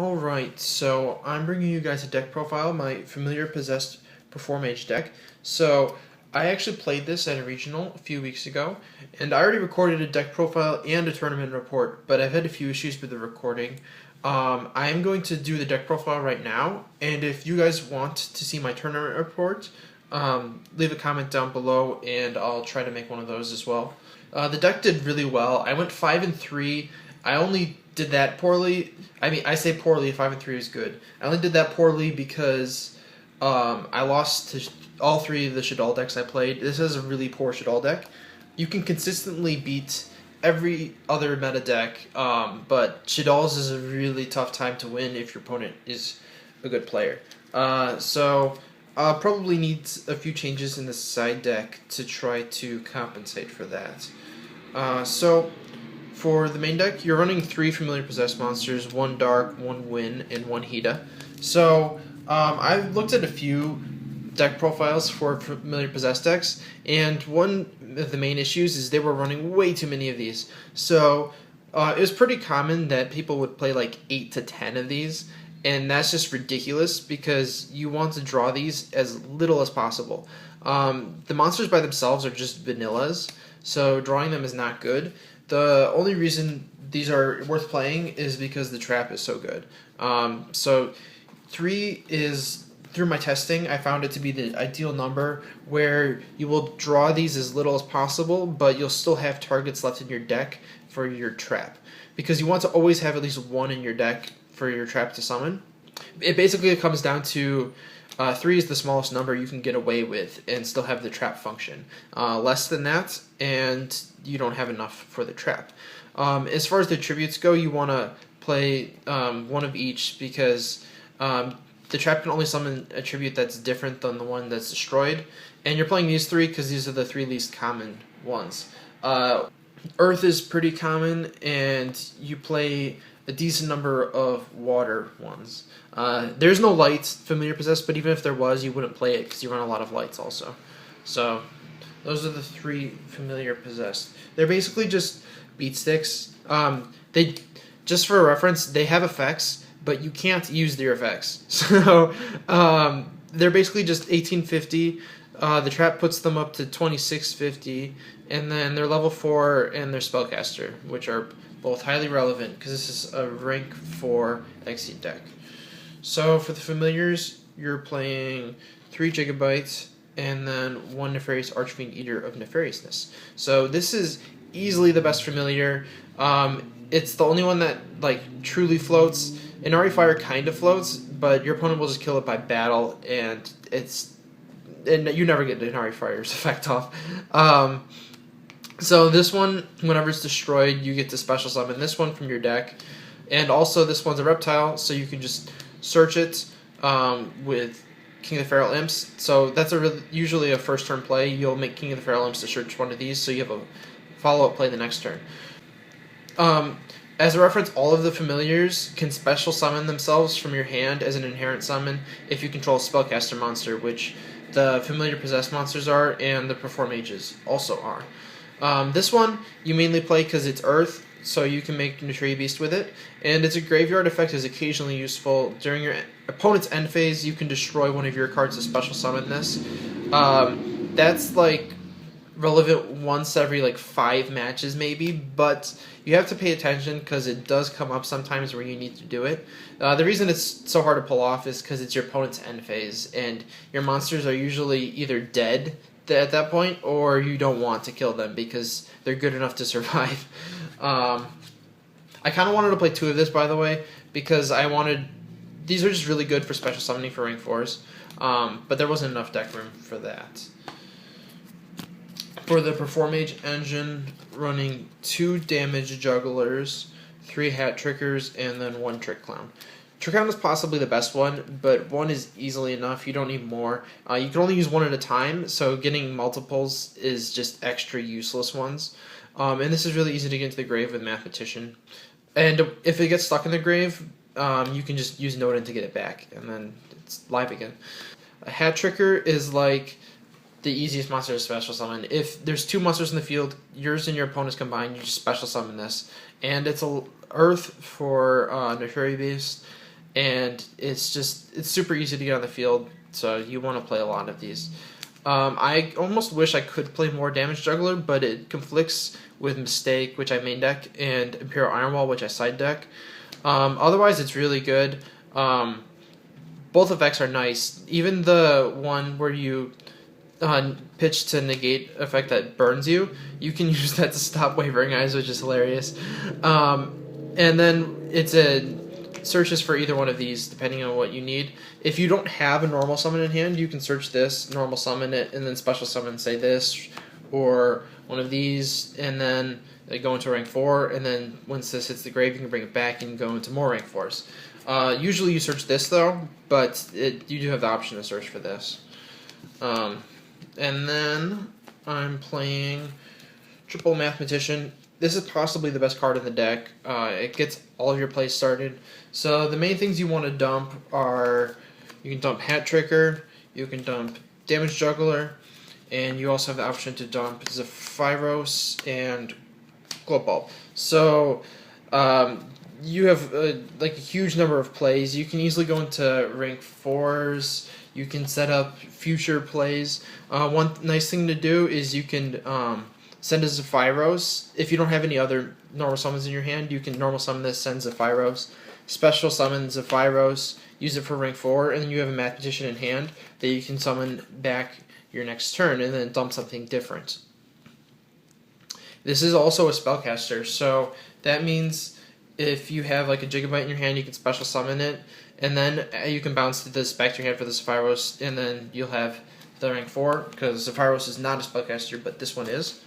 Alright, so I'm bringing you guys a deck profile, my Familiar-Possessed Performage deck. So, I actually played this at a regional a few weeks ago, and I already recorded a deck profile and a tournament report, but I've had a few issues with the recording. I'm going to do the deck profile right now, and if you guys want to see my tournament report, leave a comment down below, and I'll try to make one of those as well. The deck did really well. I went 5-3. I only did that poorly. I mean, I say poorly. 5-3 is good. I only did that poorly because I lost to all three of the Shadal decks I played. This is a really poor Shadal deck. You can consistently beat every other meta deck, but Shadal's is a really tough time to win if your opponent is a good player. So I'll probably need a few changes in the side deck to try to compensate for that. So for the main deck, you're running 3 Familiar-Possessed monsters, 1 Dark, 1 Win, and 1 Hida. So I've looked at a few deck profiles for Familiar-Possessed decks, and one of the main issues is they were running way too many of these. So it was pretty common that people would play like 8 to 10 of these, and that's just ridiculous because you want to draw these as little as possible. The monsters by themselves are just vanillas, so drawing them is not good. The only reason these are worth playing is because the trap is so good. So 3 is, through my testing, I found it to be the ideal number where you will draw these as little as possible, but you'll still have targets left in your deck for your trap. Because you want to always have at least 1 in your deck for your trap to summon. It basically comes down to 3 is the smallest number you can get away with and still have the trap function. Less than that, and you don't have enough for the trap. As far as the attributes go, you want to play 1 of each because the trap can only summon a tribute that's different than the one that's destroyed. And you're playing these 3 because these are the 3 least common ones. Earth is pretty common, and you play a decent number of water ones. There's no lights Familiar-Possessed, but even if there was, you wouldn't play it because you run a lot of lights also. So those are the 3 Familiar-Possessed. They're basically just beat sticks. They, just for reference, they have effects, but you can't use their effects. So they're basically just 1850. The trap puts them up to 2650, and then they're level 4 and they're spellcaster, which are both highly relevant because this is a rank 4 Exceed deck. So for the familiars, you're playing 3 Gigabytes and then 1 Nefarious Archfiend Eater of Nefariousness. So this is easily the best familiar. It's the only one that like truly floats. Inari Fire kind of floats, but your opponent will just kill it by battle, and you never get the Inari Fire's effect off. So this one, whenever it's destroyed, you get to special summon this one from your deck. And also this one's a reptile, so you can just search it with King of the Feral Imps. So that's usually a first turn play. You'll make King of the Feral Imps to search one of these, so you have a follow-up play the next turn. As a reference, all of the familiars can special summon themselves from your hand as an inherent summon if you control a spellcaster monster, which the Familiar-Possessed monsters are, and the Performages also are. This one you mainly play because it's Earth, so you can make Nutria Beast with it, and its a graveyard effect is occasionally useful. During your opponent's end phase, you can destroy one of your cards to special summon this. That's like relevant once every like 5 matches maybe, but you have to pay attention because it does come up sometimes where you need to do it. The reason it's so hard to pull off is because it's your opponent's end phase, and your monsters are usually either dead at that point, or you don't want to kill them because they're good enough to survive. I kind of wanted to play 2 of this, by the way, because these are just really good for special summoning for rank 4s, but there wasn't enough deck room for that. For the Performage engine, running 2 damage jugglers, 3 hat trickers, and then 1 trick clown. Trick clown is possibly the best one, but 1 is easily enough. You don't need more. You can only use 1 at a time, so getting multiples is just extra useless ones. And this is really easy to get into the grave with Mathematician. And if it gets stuck in the grave, you can just use Norden to get it back, and then it's live again. A hat tricker is like the easiest monster to special summon. If there's 2 monsters in the field, yours and your opponent's combined, you just special summon this. And it's a Earth for Nefarious Beast. and it's super easy to get on the field, so you want to play a lot of these. I almost wish I could play more Damage Juggler, but it conflicts with Mistake, which I main deck, and Imperial Ironwall, which I side deck. Otherwise, it's really good. Both effects are nice. Even the one where you pitch to negate effect that burns you, you can use that to stop Wavering Eyes, which is hilarious. And then it's searches for either one of these depending on what you need. If you don't have a normal summon in hand, you can search this, normal summon it, and then special summon, say this, or one of these, and then go into rank 4, and then once this hits the grave, you can bring it back and go into more rank 4s. Usually you search this though, but you do have the option to search for this. And then I'm playing Triple Mathematician. This is possibly the best card in the deck. It gets all of your plays started. So the main things you want to dump are, you can dump Hat Tricker, you can dump Damage Juggler, and you also have the option to dump Zephyros and Glow Bulb. So you have like a huge number of plays. You can easily go into rank 4s. You can set up future plays. One nice thing to do is you can send a Zephyros. If you don't have any other normal summons in your hand, you can normal summon this, send Zephyros. Special summon Zephyros, use it for rank 4, and then you have a Mathematician in hand that you can summon back your next turn and then dump something different. This is also a spellcaster, so that means if you have like a Gigabyte in your hand, you can special summon it, and then you can bounce this back to your hand for the Zephyros, and then you'll have the rank 4, because Zephyros is not a spellcaster, but this one is.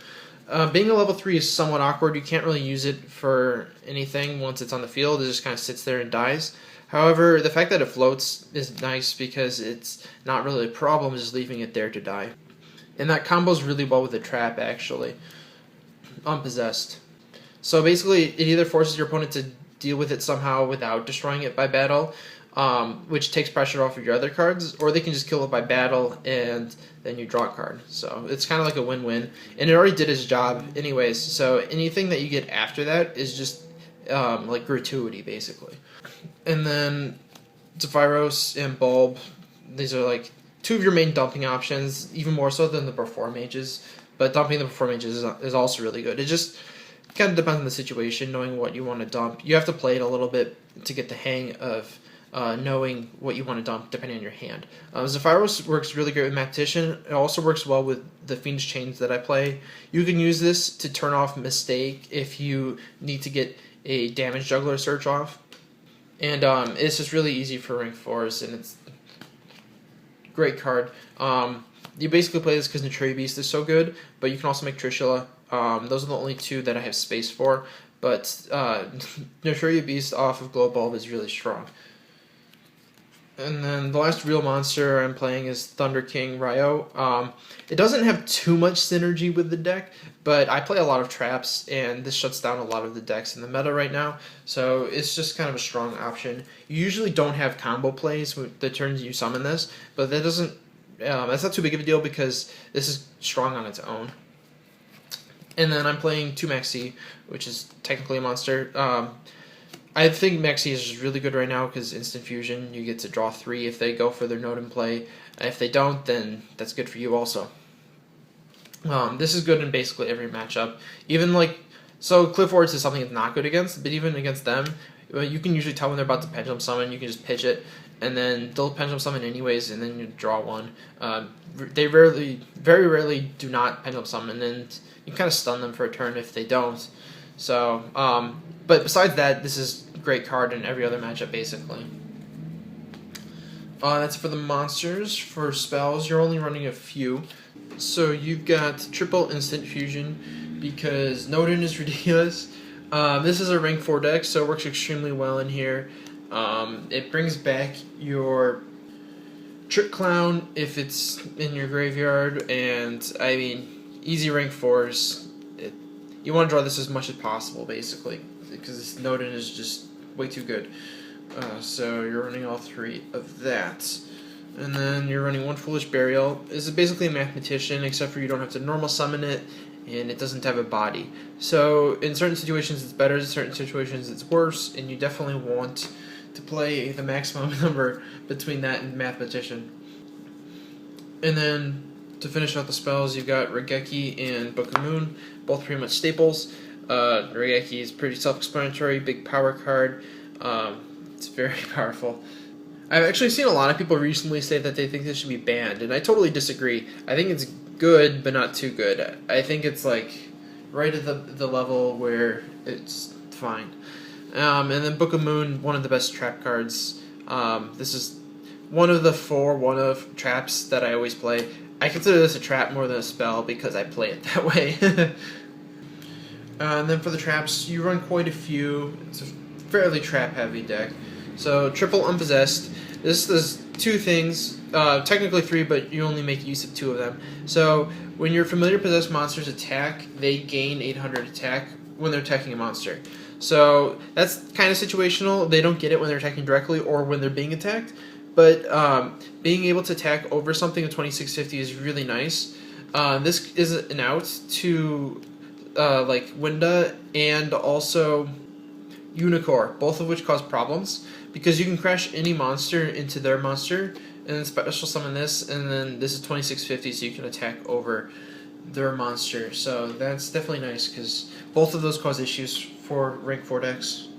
Being a level 3 is somewhat awkward. You can't really use it for anything once it's on the field. It just kind of sits there and dies. However, the fact that it floats is nice because it's not really a problem just leaving it there to die. And that combos really well with the trap, actually. Unpossessed. So basically, it either forces your opponent to deal with it somehow without destroying it by battle, which takes pressure off of your other cards, or they can just kill it by battle and then you draw a card. So it's kind of like a win-win, and it already did its job anyways, so anything that you get after that is just like gratuity, basically. And then Zephyros and Bulb, these are like two of your main dumping options, even more so than the Performages, but dumping the Performages is also really good. It just kind of depends on the situation, knowing what you want to dump. You have to play it a little bit to get the hang of knowing what you want to dump depending on your hand. Zephyros works really great with Mathematician. It also works well with the Fiend's Chains that I play. You can use this to turn off Mistake if you need to get a Damage Juggler search off. And it's just really easy for rank 4s, and it's a great card. You basically play this because Notoria Beast is so good, but you can also make Trishula. Those are the only two that I have space for, but Notoria Beast off of Glow Bulb is really strong. And then the last real monster I'm playing is Thunder King Ryo. It doesn't have too much synergy with the deck, but I play a lot of traps, and this shuts down a lot of the decks in the meta right now, so it's just kind of a strong option. You usually don't have combo plays with the turns you summon this, but that doesn't that's not too big of a deal because this is strong on its own. And then I'm playing 2 Maxi, which is technically a monster. I think Maxi is just really good right now because Instant Fusion, you get to draw 3 if they go for their Norden play. If they don't, then that's good for you also. This is good in basically every matchup. Even so Cliff Wards is something it's not good against, but even against them, you can usually tell when they're about to Pendulum Summon. You can just pitch it, and then they'll Pendulum Summon anyways, and then you draw 1. They very rarely do not Pendulum Summon, and you kind of stun them for a turn if they don't. So, but besides that, this is a great card in every other matchup, basically. That's for the monsters. For spells, you're only running a few. So you've got triple Instant Fusion, because Norden is ridiculous. This is a rank 4 deck, so it works extremely well in here. It brings back your Trick Clown if it's in your graveyard, and I mean, easy rank 4s. You want to draw this as much as possible, basically, because this Norden is just way too good. So you're running all 3 of that. And then you're running 1 Foolish Burial. This is basically a Mathematician, except for you don't have to normal summon it, and it doesn't have a body. So in certain situations it's better, in certain situations it's worse, and you definitely want to play the maximum number between that and Mathematician. And then to finish out the spells, you've got Regeki and Book of Moon, both pretty much staples. Regeki is pretty self-explanatory, big power card. It's very powerful. I've actually seen a lot of people recently say that they think this should be banned, and I totally disagree. I think it's good, but not too good. I think it's like right at the level where it's fine. And then Book of Moon, one of the best trap cards. This is one of the 4 one-of traps that I always play. I consider this a trap more than a spell because I play it that way. And then for the traps, you run quite a few. It's a fairly trap-heavy deck. So triple Unpossessed. This does 2 things, technically 3, but you only make use of 2 of them. So when your Familiar-Possessed monsters attack, they gain 800 attack when they're attacking a monster. So that's kind of situational. They don't get it when they're attacking directly or when they're being attacked. But being able to attack over something of 2650 is really nice. This is an out to like Winda and also Unicorn, both of which cause problems because you can crash any monster into their monster and then special summon this, and then this is 2650, so you can attack over their monster. So that's definitely nice because both of those cause issues for rank 4 decks.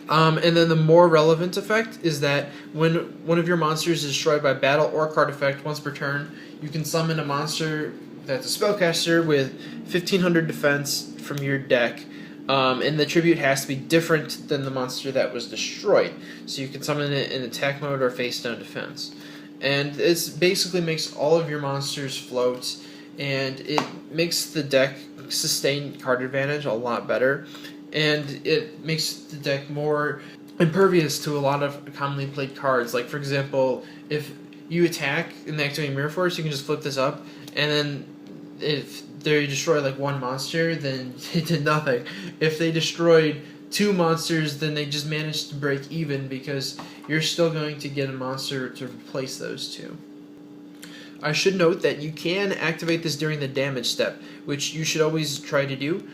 And then the more relevant effect is that when one of your monsters is destroyed by battle or card effect once per turn, you can summon a monster that's a spellcaster with 1500 defense from your deck, and the tribute has to be different than the monster that was destroyed. So you can summon it in attack mode or face down defense. And this basically makes all of your monsters float, and it makes the deck sustain card advantage a lot better. And it makes the deck more impervious to a lot of commonly played cards. Like, for example, if you attack and they activate Mirror Force, you can just flip this up, and then if they destroy like 1 monster, then they did nothing. If they destroyed 2 monsters, then they just managed to break even because you're still going to get a monster to replace those 2. I should note that you can activate this during the damage step, which you should always try to do.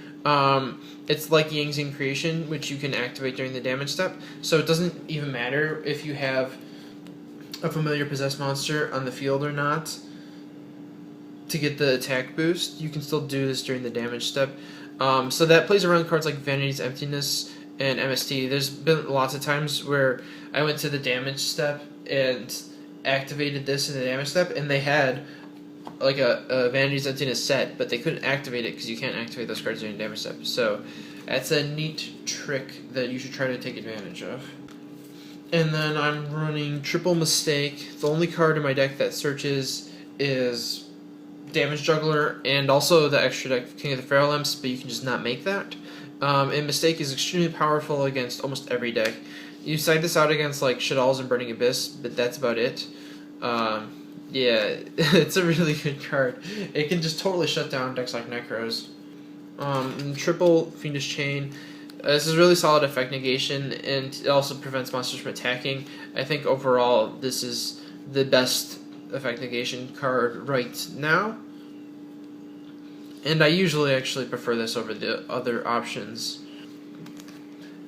It's like Yangzing Creation, which you can activate during the damage step, so it doesn't even matter if you have a Familiar Possessed monster on the field or not to get the attack boost. You can still do this during the damage step. So that plays around cards like Vanity's Emptiness and MST. There's been lots of times where I went to the damage step and activated this in the damage step, and they had like a Vanity's Emptiness set, but they couldn't activate it because you can't activate those cards during damage step. So that's a neat trick that you should try to take advantage of. And then I'm running Triple Mistake. The only card in my deck that searches is Damage Juggler and also the extra deck King of the Feral Imps, but you can just not make that. And Mistake is extremely powerful against almost every deck. You side this out against like Shadal's and Burning Abyss, but that's about it. Yeah, it's a really good card. It can just totally shut down decks like Necros. And Triple Fiendish Chain. This is really solid effect negation, and it also prevents monsters from attacking. I think overall this is the best effect negation card right now. And I usually actually prefer this over the other options.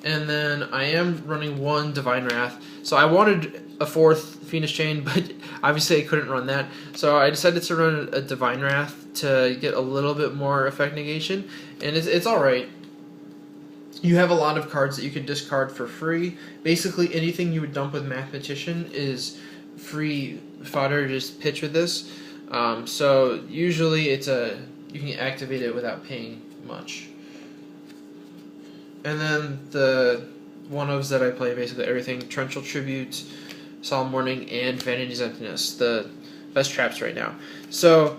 And then I am running 1 Divine Wrath. So I wanted a 4th Fiendish Chain, but obviously I couldn't run that. So I decided to run a Divine Wrath to get a little bit more effect negation. And it's alright. You have a lot of cards that you can discard for free. Basically anything you would dump with Mathematician is free fodder to just pitch with this. So usually you can activate it without paying much. And then the one-ofs that I play, basically everything, Torrential Tribute, Solemn Warning, and Vanity's Emptiness, the best traps right now. So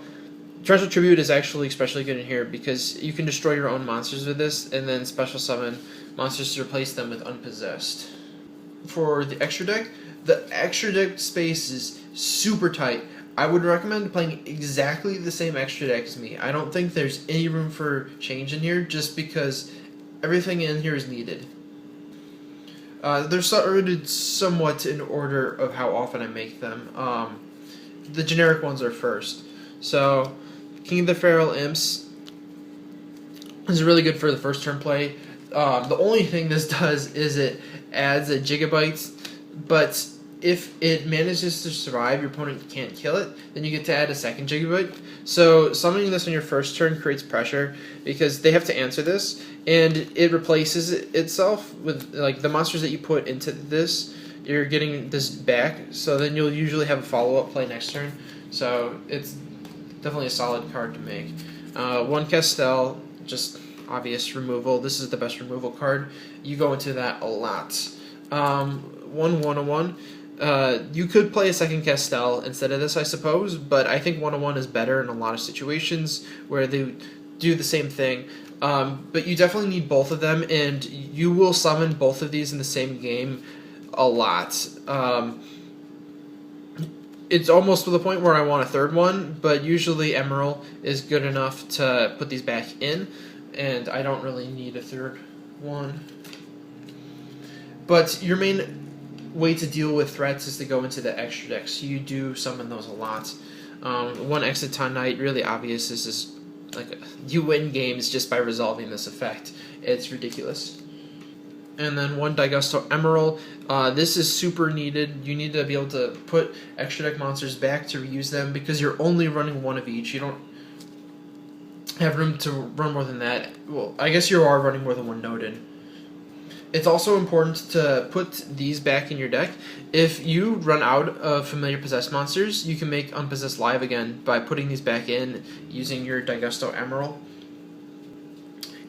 Torrential Tribute is actually especially good in here because you can destroy your own monsters with this and then special summon monsters to replace them with Unpossessed. For the extra deck space is super tight. I would recommend playing exactly the same extra deck as me. I don't think there's any room for change in here just because everything in here is needed. They're sorted somewhat in order of how often I make them. The generic ones are first. So, King of the Feral Imps is really good for the first turn play. The only thing this does is it adds a gigabyte, but if it manages to survive, your opponent can't kill it, then you get to add a second gigabyte. So summoning this on your first turn creates pressure because they have to answer this, and it replaces itself with like the monsters that you put into this. You're getting this back, so then you'll usually have a follow-up play next turn. So it's definitely a solid card to make. One Castell, just obvious removal. This is the best removal card. You go into that a lot. 1/101. You could play a second Castell instead of this, I suppose, but I think 1/1 is better in a lot of situations where they do the same thing. But you definitely need both of them, and you will summon both of these in the same game a lot. It's almost to the point where I want a third one, but usually Emerald is good enough to put these back in, and I don't really need a third one. But your main way to deal with threats is to go into the extra decks. You do summon those a lot. One Exciton Knight, really obvious. This is like you win games just by resolving this effect. It's ridiculous. And then one Daigusto Emerald. This is super needed. You need to be able to put extra deck monsters back to reuse them because you're only running one of each. You don't have room to run more than that. Well, I guess you are running more than one Norden. It's also important to put these back in your deck. If you run out of Familiar-Possessed monsters, you can make Unpossessed live again by putting these back in using your Daigusto Emerald.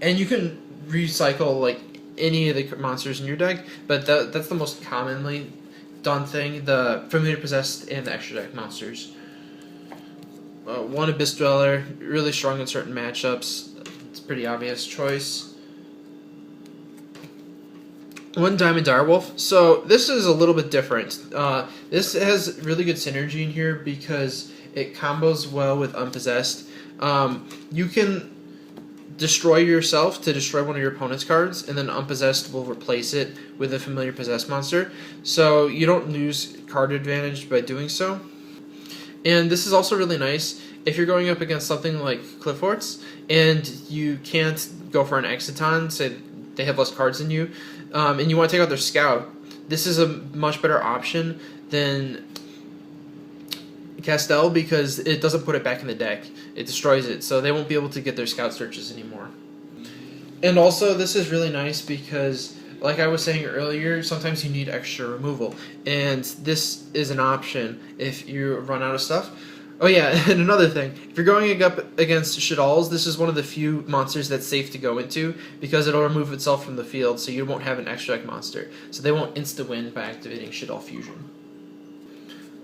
And you can recycle like any of the monsters in your deck, but that's the most commonly done thing, the Familiar-Possessed and the extra deck monsters. One Abyss Dweller, really strong in certain matchups. It's a pretty obvious choice. One Diamond Direwolf. So this is a little bit different. This has really good synergy in here because it combos well with Unpossessed. You can destroy yourself to destroy one of your opponent's cards, and then Unpossessed will replace it with a Familiar-Possessed monster. So you don't lose card advantage by doing so. And this is also really nice if you're going up against something like Clifford's and you can't go for an Exciton, say they have less cards than you, and you want to take out their Scout. This is a much better option than Castell because it doesn't put it back in the deck. It destroys it, so they won't be able to get their Scout searches anymore. And also, this is really nice because, like I was saying earlier, sometimes you need extra removal, and this is an option if you run out of stuff. Oh yeah, and another thing, if you're going up against Shadalls, this is one of the few monsters that's safe to go into because it'll remove itself from the field, so you won't have an extra deck monster. So they won't insta-win by activating Shadall Fusion.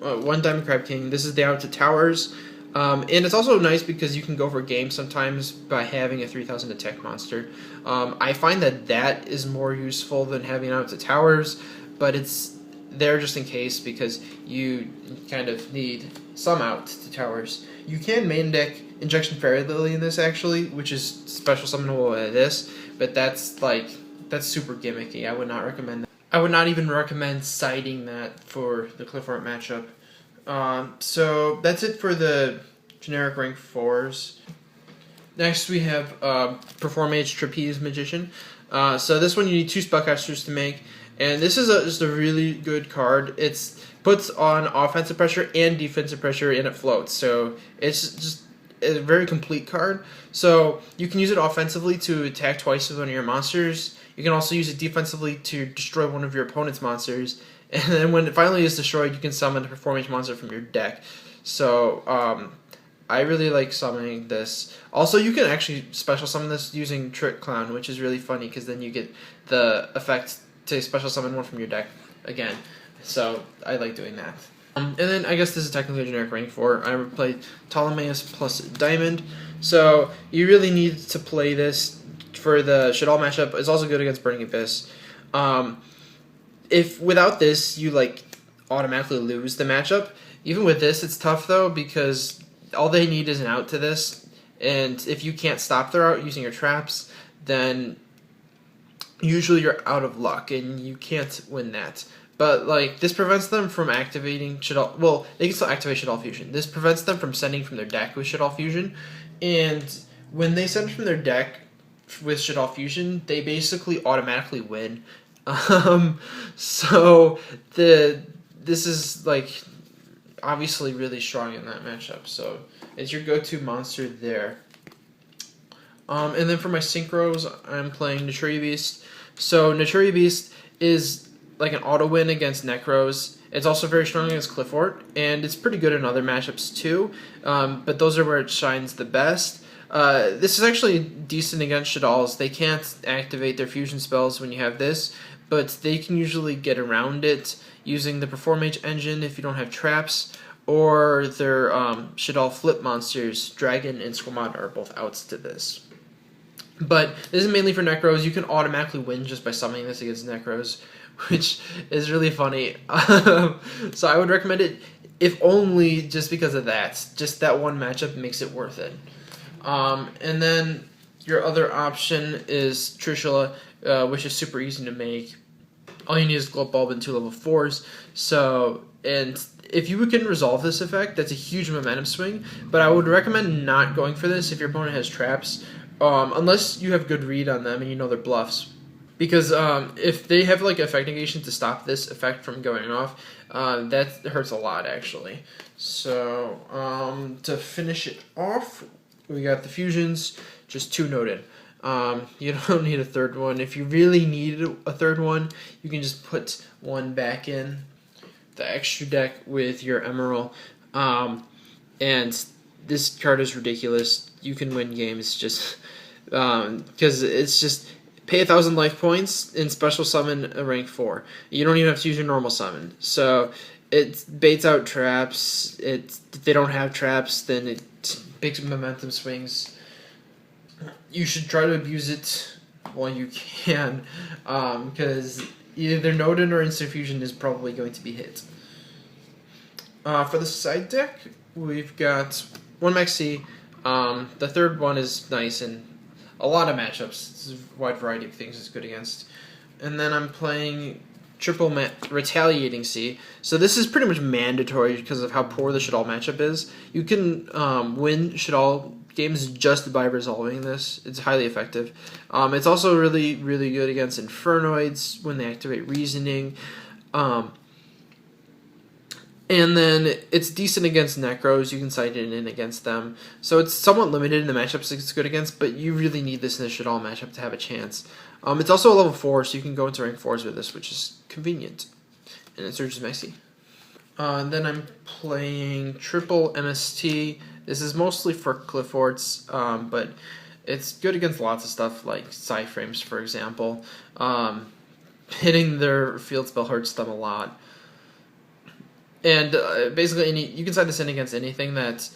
One Diamond Crab King, this is the out to towers, and it's also nice because you can go for game sometimes by having a 3000 attack monster. I find that is more useful than having out to towers, but it's there just in case because you kind of need some out to towers. You can main deck Injection Fairy Lily in this actually, which is special summonable by this, but that's super gimmicky. I would not recommend that. I would not even recommend citing that for the Clifford matchup. So that's it for the generic rank 4s. Next we have Performage Trapeze Magician. So this one you need 2 spellcasters to make, and this is just a really good card. It's puts on offensive pressure and defensive pressure, and it floats. So it's just a very complete card. So you can use it offensively to attack twice with one of your monsters. You can also use it defensively to destroy one of your opponent's monsters. And then when it finally is destroyed, you can summon a Performage monster from your deck. So I really like summoning this. Also, you can actually special summon this using Trick Clown, which is really funny because then you get the effect to special summon one from your deck again. So I like doing that. And then I guess this is technically a generic rank 4. I would play Ptolemaeus plus Diamond. So you really need to play this for the Shadal matchup. It's also good against Burning Abyss. If without this you like automatically lose the matchup. Even with this, it's tough though because all they need is an out to this, and if you can't stop their out using your traps, then usually you're out of luck and you can't win that. But like this prevents them from activating Shadal. Well, they can still activate Shadal Fusion. This prevents them from sending from their deck with Shadal Fusion, and when they send from their deck, with Shaddoll Fusion, they basically automatically win. So this is like obviously really strong in that matchup. So it's your go-to monster there. And then for my synchros, I'm playing Naturia Beast. So Naturia Beast is like an auto win against Necros. It's also very strong against Clifford, and it's pretty good in other matchups too. But those are where it shines the best. This is actually decent against Shaddolls. They can't activate their fusion spells when you have this, but they can usually get around it using the Performage engine if you don't have traps, or their Shaddol flip monsters, Dragon and Squamata, are both outs to this. But this is mainly for Necros. You can automatically win just by summoning this against Necros, which is really funny. So I would recommend it, if only just because of that. Just that one matchup makes it worth it. And then your other option is Trishula, which is super easy to make. All you need is Glow Bulb and 2 level 4s. So, and if you can resolve this effect, that's a huge momentum swing. But I would recommend not going for this if your opponent has traps, unless you have good read on them and you know their bluffs. Because if they have like effect negation to stop this effect from going off, that hurts a lot actually. So to finish it off, we got the fusions, just 2 Norden. You don't need a third one. If you really need a third one, you can just put one back in the extra deck with your Emerald. And this card is ridiculous. You can win games just because it's just pay 1,000 life points and special summon a rank 4. You don't even have to use your normal summon. So it baits out traps. If they don't have traps, then it big momentum swings. You should try to abuse it while you can, because either Norden or Instant Fusion is probably going to be hit. For the side deck, we've got one Maxi. The third one is nice in a lot of matchups. It's a wide variety of things it's good against. And then I'm playing triple Retaliating C. So this is pretty much mandatory because of how poor the Shaddoll matchup is. You can win Shaddoll games just by resolving this. It's highly effective. It's also really, really good against Infernoids when they activate Reasoning. And then it's decent against Necros. You can side it in against them. So it's somewhat limited in the matchups it's good against, but you really need this in the Shaddoll matchup to have a chance. It's also a level 4, so you can go into rank 4s with this, which is convenient. And it surges Maxi. Then I'm playing triple MST. This is mostly for Cliffords, but it's good against lots of stuff like Psyframes, for example. Hitting their field spell hurts them a lot. And basically, you can side this in against anything that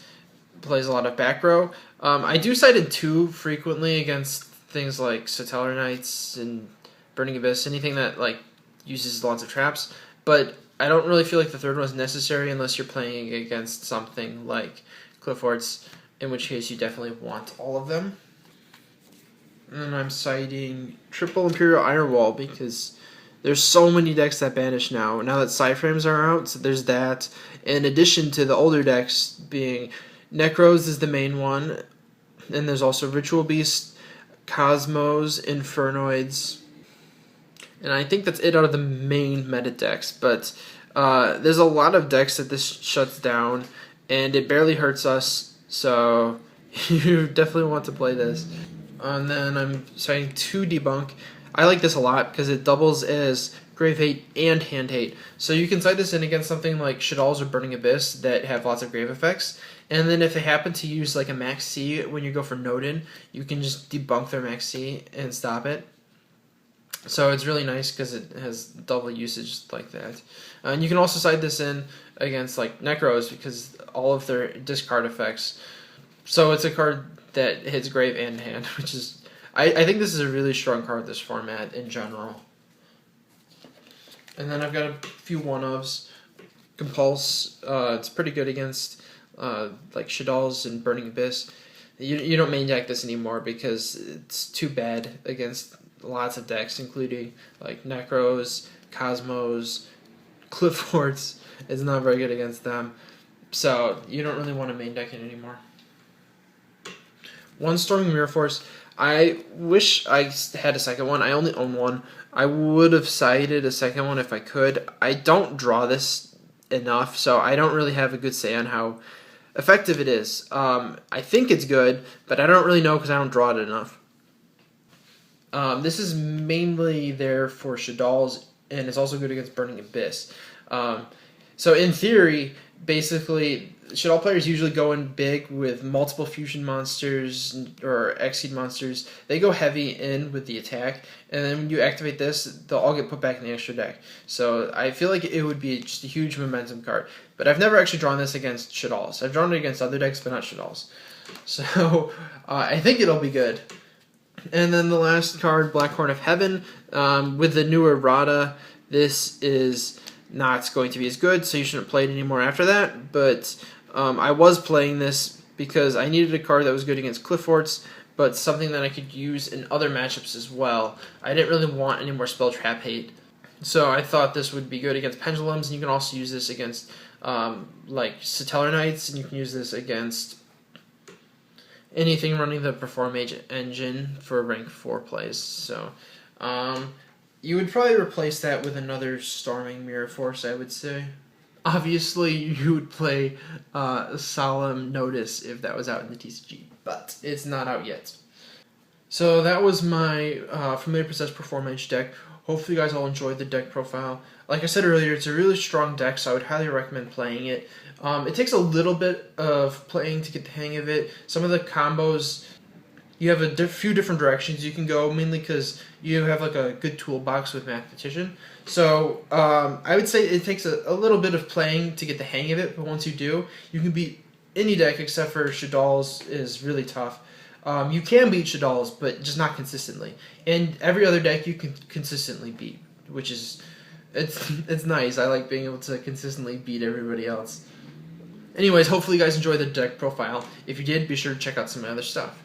plays a lot of back row. I do side in 2 frequently against things like Satellar Knights and Burning Abyss, anything that like uses lots of traps. But I don't really feel like the third one is necessary unless you're playing against something like Cliffords, in which case you definitely want all of them. And I'm siding triple Imperial Ironwall because there's so many decks that banish now. Now that Psyframes are out, so there's that. In addition to the older decks being Necros is the main one, and there's also Ritual Beast, Cosmos, Infernoids, and I think that's it out of the main meta decks. But there's a lot of decks that this shuts down, and it barely hurts us, so you definitely want to play this. And then I'm citing 2 Debunk. I like this a lot because it doubles as Grave Hate and Hand Hate. So you can side this in against something like Shaddolls or Burning Abyss that have lots of grave effects. And then if they happen to use like a Max C when you go for Norden, you can just debunk their Max C and stop it. So it's really nice because it has double usage like that. And you can also side this in against like Necros because all of their discard effects. So it's a card that hits Grave and Hand, which is... I think this is a really strong card, this format, in general. And then I've got a few one-ofs. Compulse, it's pretty good against like Shaddolls and Burning Abyss. You don't main deck this anymore because it's too bad against lots of decks, including like Necros, Cosmos, Cliffords. It's not very good against them. So you don't really want to main deck it anymore. One Storming Mirror Force. I wish I had a second one. I only own one. I would have cited a second one if I could. I don't draw this enough, so I don't really have a good say on how effective it is. I think it's good, but I don't really know because I don't draw it enough. This is mainly there for Shadal's, and it's also good against Burning Abyss. So in theory, basically, Shadal players usually go in big with multiple fusion monsters or Exceed monsters. They go heavy in with the attack, and then when you activate this, they'll all get put back in the extra deck. So I feel like it would be just a huge momentum card. But I've never actually drawn this against Shadal's. I've drawn it against other decks, but not Shadal's. So I think it'll be good. And then the last card, Black Horn of Heaven, with the new errata, this is not going to be as good, so you shouldn't play it anymore after that. But I was playing this because I needed a card that was good against Cliff Forts, but something that I could use in other matchups as well. I didn't really want any more Spell Trap hate, so I thought this would be good against Pendulums, and you can also use this against like Satellar Knights, and you can use this against anything running the Performage engine for rank 4 plays. So you would probably replace that with another Storming Mirror Force, I would say. Obviously, you would play Solemn Notice if that was out in the TCG, but it's not out yet. So that was my Familiar-Possessed Performage deck. Hopefully you guys all enjoyed the deck profile. Like I said earlier, it's a really strong deck, so I would highly recommend playing it. It takes a little bit of playing to get the hang of it. Some of the combos, you have a few different directions you can go, mainly because you have like a good toolbox with Mathematician. So I would say it takes a little bit of playing to get the hang of it, but once you do, you can beat any deck except for Shadal's is really tough. You can beat Shadal's, but just not consistently. And every other deck you can consistently beat, which is it's nice. I like being able to consistently beat everybody else. Anyways, hopefully you guys enjoyed the deck profile. If you did, be sure to check out some of my other stuff.